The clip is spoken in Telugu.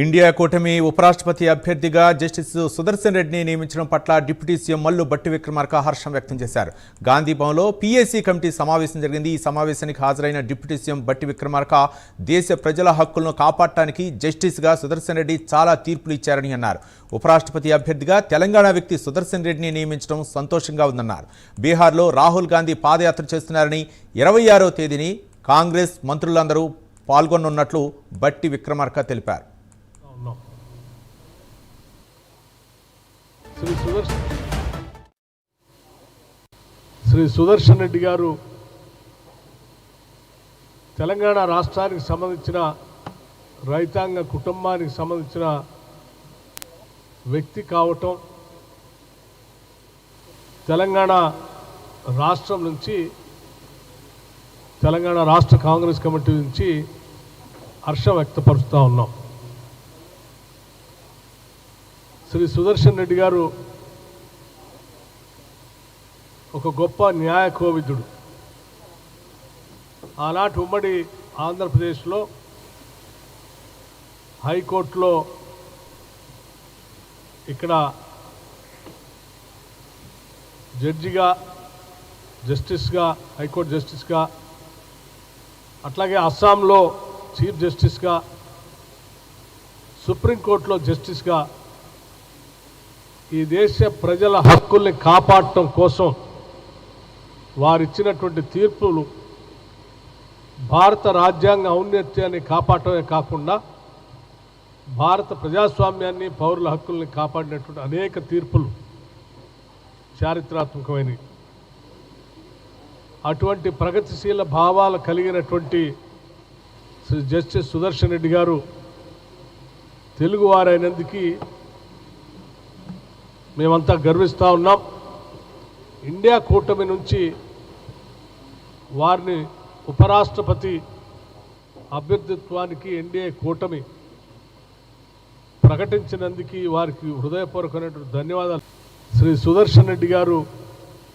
ఇండియా కూటమి ఉపరాష్ట్రపతి అభ్యర్థిగా జస్టిస్ సుదర్శన్ రెడ్డిని నియమించడం పట్ల డిప్యూటీ సీఎం మల్లు భట్టి విక్రమార్క హర్షం వ్యక్తం చేశారు. గాంధీ భవన్లో పీఏసీ కమిటీ సమావేశం జరిగింది. ఈ సమావేశానికి హాజరైన డిప్యూటీ సీఎం భట్టి విక్రమార్క దేశ ప్రజల హక్కులను కాపాడటానికి జస్టిస్గా సుదర్శన్ రెడ్డి చాలా తీర్పులు ఇచ్చారని అన్నారు. ఉపరాష్ట్రపతి అభ్యర్థిగా తెలంగాణ వ్యక్తి సుదర్శన్ రెడ్డిని నియమించడం సంతోషంగా ఉందన్నారు. బీహార్లో రాహుల్ గాంధీ పాదయాత్ర చేస్తున్నారని 26వ తేదీని కాంగ్రెస్ మంత్రులందరూ పాల్గొనున్నట్లు భట్టి విక్రమార్క తెలిపారు. శ్రీ సుదర్శన్ రెడ్డి గారు తెలంగాణ రాష్ట్రానికి సంబంధించిన రైతాంగ కుటుంబానికి సంబంధించిన వ్యక్తి కావటం, తెలంగాణ రాష్ట్రం నుంచి తెలంగాణ రాష్ట్ర కాంగ్రెస్ కమిటీ నుంచి హర్షం వ్యక్తపరుస్తూ ఉన్నాం. శ్రీ సుదర్శన్ రెడ్డి గారు ఒక గొప్ప న్యాయ కోవిదుడు. ఆనాటి ఉమ్మడి ఆంధ్రప్రదేశ్లో హైకోర్టులో ఇక్కడ జడ్జిగా, జస్టిస్గా, హైకోర్టు జస్టిస్గా, అట్లాగే అస్సాంలో చీఫ్ జస్టిస్గా, సుప్రీంకోర్టులో జస్టిస్గా ఈ దేశ ప్రజల హక్కుల్ని కాపాడటం కోసం వారిచ్చినటువంటి తీర్పులు భారత రాజ్యాంగ ఔన్నత్యాన్ని కాపాడటమే కాకుండా భారత ప్రజాస్వామ్యాన్ని, పౌరుల హక్కుల్ని కాపాడినటువంటి అనేక తీర్పులు చారిత్రాత్మకమైనవి. అటువంటి ప్రగతిశీల భావాలు కలిగినటువంటి శ్రీ జస్టిస్ సుదర్శన్ రెడ్డి గారు తెలుగువారైనందుకు మేమంతా గర్విస్తూ ఉన్నాం. ఇండియా కూటమి నుంచి వారిని ఉపరాష్ట్రపతి అభ్యర్థిత్వానికి ఎన్డీఏ కూటమి ప్రకటించినందుకు వారికి హృదయపూర్వకమైనటువంటి ధన్యవాదాలు. శ్రీ సుదర్శన్ రెడ్డి గారు